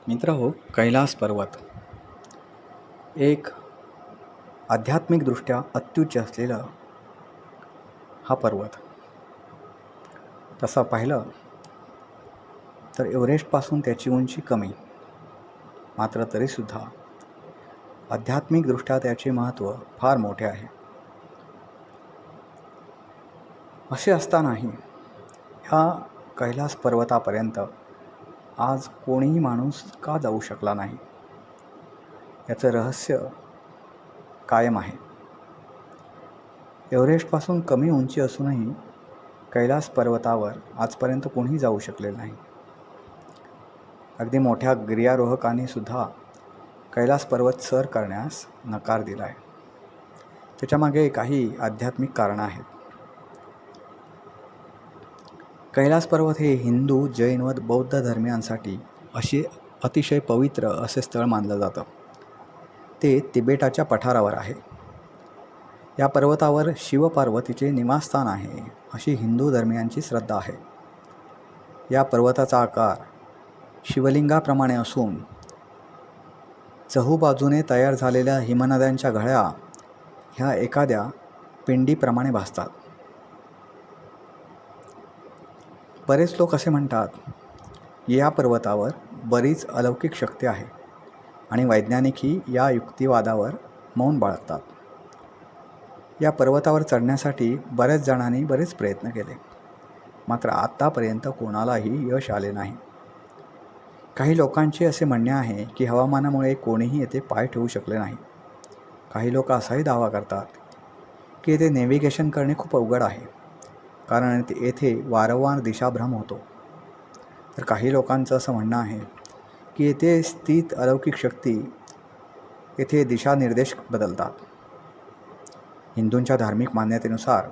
मित्रहो, कैलास पर्वत एक आध्यात्मिकदृष्ट्या अत्युच्च असलेला हा पर्वत. तसं पाहिलं तर एव्हरेस्टपासून त्याची उंची कमी, मात्र तरीसुद्धा आध्यात्मिकदृष्ट्या त्याचे महत्त्व फार मोठे आहे. असे असतानाही ह्या कैलास पर्वतापर्यंत आज कोणीही माणूस का जाऊ शकला नाही, याचं रहस्य कायम आहे. एव्हरेस्टपासून कमी उंची असूनही कैलास पर्वतावर आजपर्यंत कोणीही जाऊ शकलेलं नाही. अगदी मोठ्या गिर्यारोहकांनी सुद्धा कैलास पर्वत सर करण्यास नकार दिला आहे. त्याच्यामागे काही आध्यात्मिक कारणं आहेत. कैलास पर्वत हे हिंदू, जैन व बौद्ध धर्मियांसाठी अतिशय पवित्र असे स्थळ मानलं जातं. ते तिबेटाच्या पठारावर आहे. या पर्वतावर शिवपार्वतीचे निवासस्थान आहे, अशी हिंदू धर्मियांची श्रद्धा आहे. या पर्वताचा आकार शिवलिंगाप्रमाणे असून चहूबाजूने तयार झालेल्या हिमनद्यांच्या घळ्या ह्या एखाद्या पिंडीप्रमाणे भासतात. बरेच लोक असे म्हणतात की या पर्वतावर बरीच अलौकिक शक्ती आहे आणि वैज्ञानिकही या युक्तिवादावर मौन बाळगतात. या पर्वतावर चढण्यासाठी बऱ्याच जणांनी बरेच प्रयत्न केले, मात्र आत्तापर्यंत कोणालाही यश आले नाही. काही लोकांचे असे म्हणणे आहे की हवामानामुळे कोणीही येथे पाय ठेवू शकले नाही. काही लोक असाही दावा करतात की येथे नेव्हिगेशन करणे खूप अवघड आहे, कारण येथे वारंवार दिशाभ्रम होतो. तर काही लोकांचं असं म्हणणं आहे की येथे स्थित अलौकिक शक्ती येथे दिशानिर्देश बदलतात. हिंदूंच्या धार्मिक मान्यतेनुसार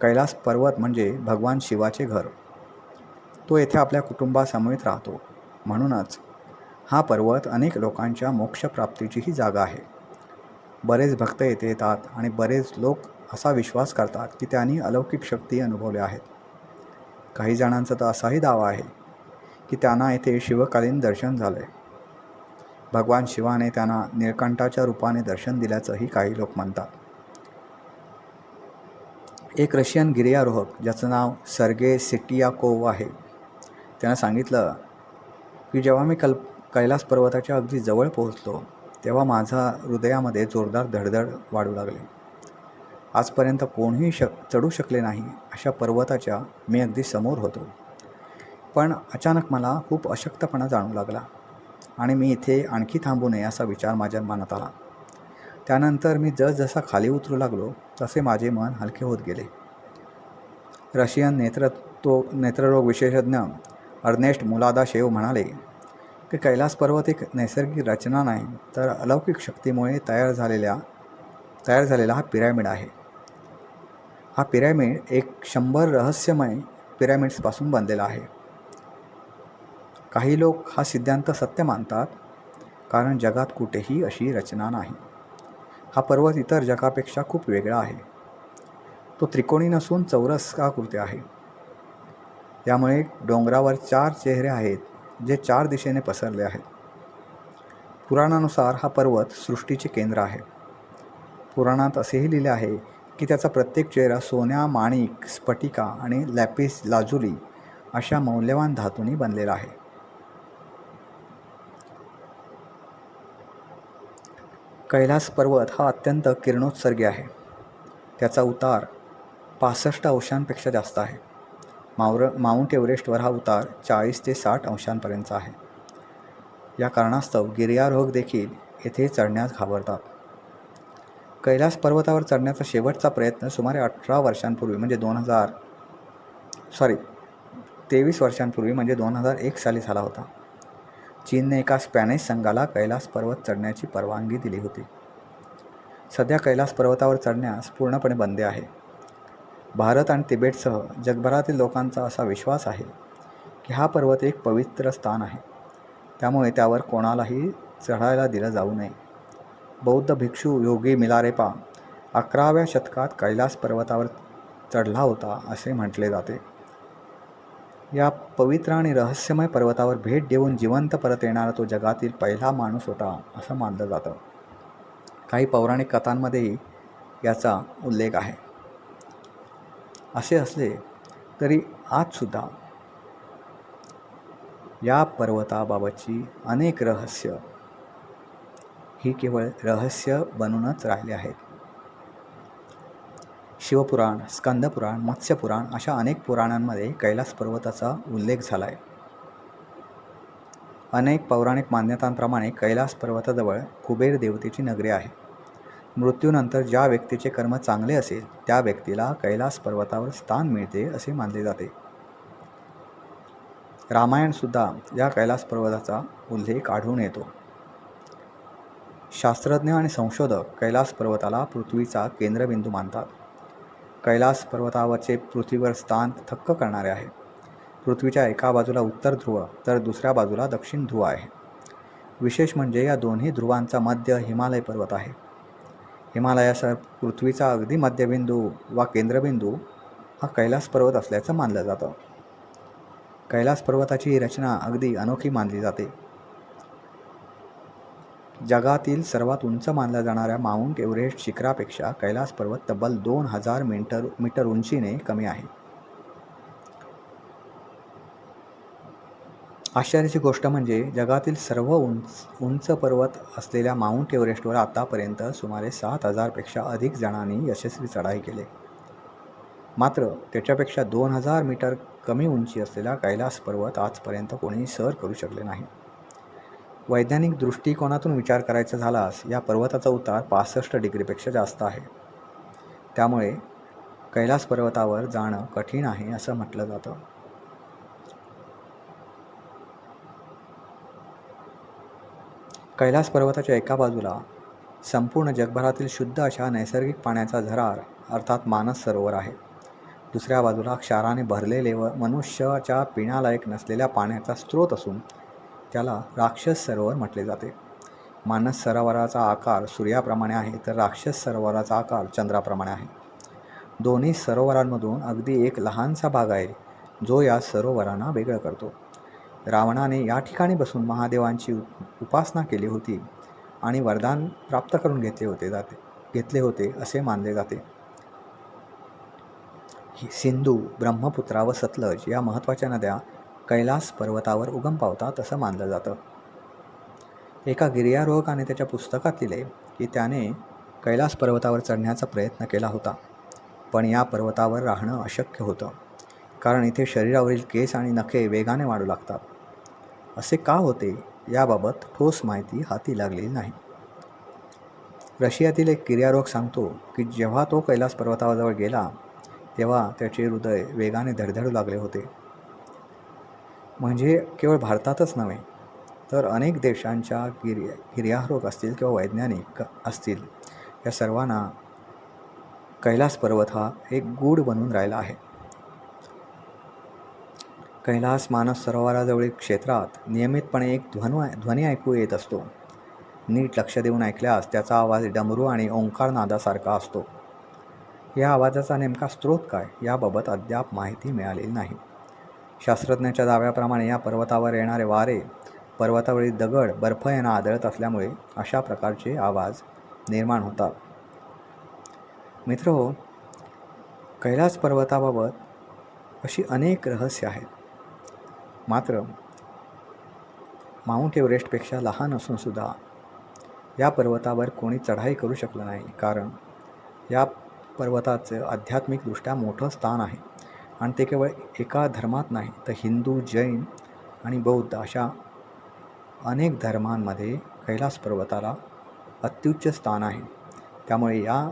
कैलास पर्वत म्हणजे भगवान शिवाचे घर. तो येथे आपल्या कुटुंबासमवेत राहतो. म्हणूनच हा पर्वत अनेक लोकांच्या मोक्षप्राप्तीचीही जागा आहे. बरेच भक्त येथे येतात आणि बरेच लोक असा विश्वास करतात की त्यांनी अलौकिक शक्ती अनुभवल्या आहेत. काही जणांचा तर असाही दावा आहे की त्यांना येथे शिवकालीन दर्शन झाले. भगवान शिवाने त्यांना निळकंठाच्या रूपाने दर्शन दिल्याचंही काही लोक म्हणतात. एक रशियन गिर्यारोहक ज्याचं नाव सर्गे सिटियाकोव आहे, त्यानं सांगितलं की जेव्हा मी कैलास पर्वताच्या अगदी जवळ पोहोचलो तेव्हा माझा हृदयामध्ये जोरदार धडधड वाढू लागली. आजपर्यंत कोणीही चढू शकले नाही अशा पर्वताच्या मी अगदी समोर होतो. पण अचानक मला खूप अशक्तपणा जाणवू लागला आणि मी इथे आणखी थांबू नये असा विचार माझ्या मनात आला. त्यानंतर मी जसजसा खाली उतरू लागलो तसे माझे मन हलके होत गेले. रशियन नेत्ररोग विशेषज्ञ अर्नेस्ट मुलादाशेव म्हणाले की कैलास पर्वत एक नैसर्गिक रचना नाही, तर अलौकिक शक्तीमुळे तयार झालेला हा पिरॅमिड आहे. हा पिरॅमिड 100 रहस्यमय पिरॅमिड्सपासून बनलेला आहे. काही लोक हा सिद्धांत सत्य मानतात, कारण जगात कुठेही अशी रचना नाही. हा पर्वत इतर जगापेक्षा खूप वेगळा आहे. तो त्रिकोणी नसून चौरस आकृती आहे. यामुळे डोंगरावर 4 चेहरे आहेत, जे 4 दिशेने पसरले आहेत. पुराणानुसार हा पर्वत सृष्टीचे केंद्र आहे. पुराणात असेही लिहिले आहे की त्याचा प्रत्येक चेहरा सोन्या, माणिक, स्फटिका आणि लॅपिस लाजुली अशा मौल्यवान धातूंनी बनलेला आहे. कैलास पर्वत हा अत्यंत किरणोत्सर्गी आहे. त्याचा उतार 65 अंशांपेक्षा जास्त आहे. माउंट एव्हरेस्टवर हा उतार 40 ते 60 अंशांपर्यंतचा आहे. या कारणास्तव गिर्यारोहक देखील येथे चढण्यास घाबरतात. कैलास पर्वतावर चढण्याचा शेवटचा प्रयत्न सुमारे 23 वर्षांपूर्वी म्हणजे 2001 साली झाला होता. चीनने एका स्पॅनिश संघाला कैलास पर्वत चढण्याची परवानगी दिली होती. सध्या कैलास पर्वतावर चढण्यास पूर्णपणे बंदी आहे. भारत आणि तिबेटसह जगभरातील लोकांचा असा विश्वास आहे की हा पर्वत एक पवित्र स्थान आहे, त्यामुळे त्यावर कोणालाही चढायला दिलं जाऊ नये. बौद्ध भिक्षू योगी मिलारेपा 11व्या शतकात कैलास पर्वतावर चढला होता असे म्हटले जाते. या पवित्र आणि रहस्यमय पर्वतावर भेट देऊन जिवंत परत येणारा तो जगातील पहिला माणूस होता असं मानलं जातं. काही पौराणिक कथांमध्येही याचा उल्लेख आहे. असे असले तरी आजसुद्धा या पर्वताबाबतची अनेक रहस्य ही केवळ रहस्य बनूनच राहिली आहेत. शिवपुराण, स्कंदपुराण, मत्स्यपुराण अशा अनेक पुराणांमध्ये कैलास पर्वताचा उल्लेख झाला आहे. अनेक पौराणिक मान्यतांप्रमाणे कैलास पर्वताजवळ कुबेर देवतेची नगरी आहे. मृत्यूनंतर ज्या व्यक्तीचे कर्म चांगले असेल त्या व्यक्तीला कैलास पर्वतावर स्थान मिळते असे मानले जाते. रामायणसुद्धा या कैलास पर्वताचा उल्लेख आढळून येतो. शास्त्रज्ञ आणि संशोधक कैलास पर्वताला पृथ्वीचा केंद्रबिंदू मानतात. कैलास पर्वतावरचे पृथ्वीवर स्थान थक्क करणारे आहे. पृथ्वीच्या एका बाजूला उत्तर ध्रुव तर दुसऱ्या बाजूला दक्षिण ध्रुव आहे. विशेष म्हणजे या दोन्ही ध्रुवांचा मध्य हिमालय पर्वत आहे. हिमालयासह पृथ्वीचा अगदी मध्यबिंदू वा केंद्रबिंदू हा कैलास पर्वत असल्याचं मानलं जातं. कैलास पर्वताची ही रचना अगदी अनोखी मानली जाते. जगातील सर्वात उंच मानल्या जाणाऱ्या माउंट एव्हरेस्ट शिखरापेक्षा कैलास पर्वत तब्बल 2000 मीटर उंचीने कमी आहे. आश्चर्याची गोष्ट म्हणजे जगातील सर्व उंच पर्वत असलेल्या माउंट एव्हरेस्टवर आतापर्यंत सुमारे 7000 पेक्षा अधिक जणांनी यशस्वी चढाई केली. मात्र त्याच्यापेक्षा 2000 मीटर कमी उंची असलेला कैलास पर्वत आजपर्यंत कोणीही सर करू शकले नाही. वैज्ञानिक दृष्टिकोनातून विचार करायचा झाल्यास या पर्वताचा उतार 65 डिग्रीपेक्षा जास्त आहे. त्यामुळे कैलास पर्वतावर जाणं कठीण आहे असं म्हटलं जातं. कैलास पर्वताच्या एका बाजूला संपूर्ण जगभरातील शुद्ध अशा नैसर्गिक पाण्याचा झरा अर्थात मानस सरोवर आहे. दुसऱ्या बाजूला क्षाराने भरलेले व मनुष्याच्या पिण्यालायक नसलेल्या पाण्याचा स्रोत असून त्याला राक्षस सरोवर म्हटले जाते. मानस सरोवराचा आकार सूर्याप्रमाणे आहे तर राक्षस सरोवराचा आकार चंद्राप्रमाणे आहे. दोन्ही सरोवरांमधून अगदी एक लहानसा भाग आहे जो या सरोवरांना वेगळं करतो. रावणाने या ठिकाणी बसून महादेवांची उपासना केली होती आणि वरदान प्राप्त करून घेतले होते असे मानले जाते. सिंधू, ब्रह्मपुत्रा व सतलज या महत्त्वाच्या नद्या कैलास पर्वतावर उगम पावतात असं मानलं जातं. एका गिर्यारोहकाने त्याच्या पुस्तकात लिहिले की त्याने कैलास पर्वतावर चढण्याचा प्रयत्न केला होता, पण या पर्वतावर राहणं अशक्य होतं, कारण इथे शरीरावरील केस आणि नखे वेगाने वाढू लागतात. असे का होते याबाबत ठोस माहिती हाती लागलेली नाही. रशियातील एक गिर्यारोहक सांगतो की जेव्हा तो कैलास पर्वताजवळ गेला तेव्हा त्याचे हृदय वेगाने धडधडू लागले होते. म्हणजे केवळ भारतातच नव्हे तर अनेक देशांच्या गिर्यारोहक असतील किंवा वैज्ञानिक असतील या सर्वांना कैलास पर्वत हा एक गूढ बनून राहिला आहे. कैलास मानस सरोवराजवळील क्षेत्रात नियमितपणे एक ध्वनी ऐकू येत असतो. नीट लक्ष देऊन ऐकल्यास त्याचा आवाज डमरू आणि ओंकार नादासारखा असतो. या आवाजाचा नेमका स्रोत काय याबाबत अद्याप माहिती मिळालेली नाही. शास्त्रज्ञांच्या दाव्याप्रमाणे या पर्वतावर येणारे वारे, पर्वतावरील दगड, बर्फ यांना आदळत असल्यामुळे अशा प्रकारचे आवाज निर्माण होतात. मित्रहो, कैलास पर्वताबाबत अशी अनेक रहस्य आहेत. मात्र माउंट एव्हरेस्टपेक्षा लहान असूनसुद्धा या पर्वतावर कोणी चढाई करू शकलं नाही, कारण या पर्वताचं आध्यात्मिकदृष्ट्या मोठं स्थान आहे आणि ते केवळ एका धर्मात नाही तर हिंदू, जैन आणि बौद्ध अशा अनेक धर्मांमध्ये कैलास पर्वताला अत्युच्च स्थान आहे. त्यामुळे या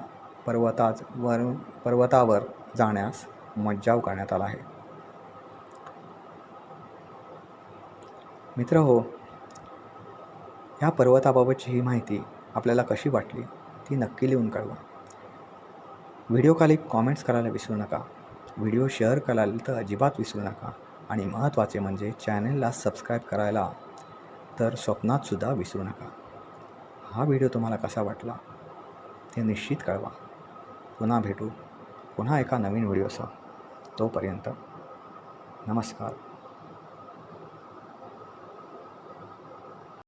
पर्वतावर जाण्यास मज्जाव करण्यात आला आहे. मित्रहो, या पर्वताबाबतची ही माहिती आपल्याला कशी वाटली ती नक्की लिहून कळवा. व्हिडिओ खाली कॉमेंट्स करायला विसरू नका. व्हिडिओ शेअर करायला तर अजिबात विसरू नका. आणि महत्त्वाचे म्हणजे चॅनलला सबस्क्राईब करायला तर स्वप्नातसुद्धा विसरू नका. हा व्हिडिओ तुम्हाला कसा वाटला ते निश्चित कळवा. पुन्हा भेटू पुन्हा एका नवीन व्हिडिओसह. तोपर्यंत नमस्कार.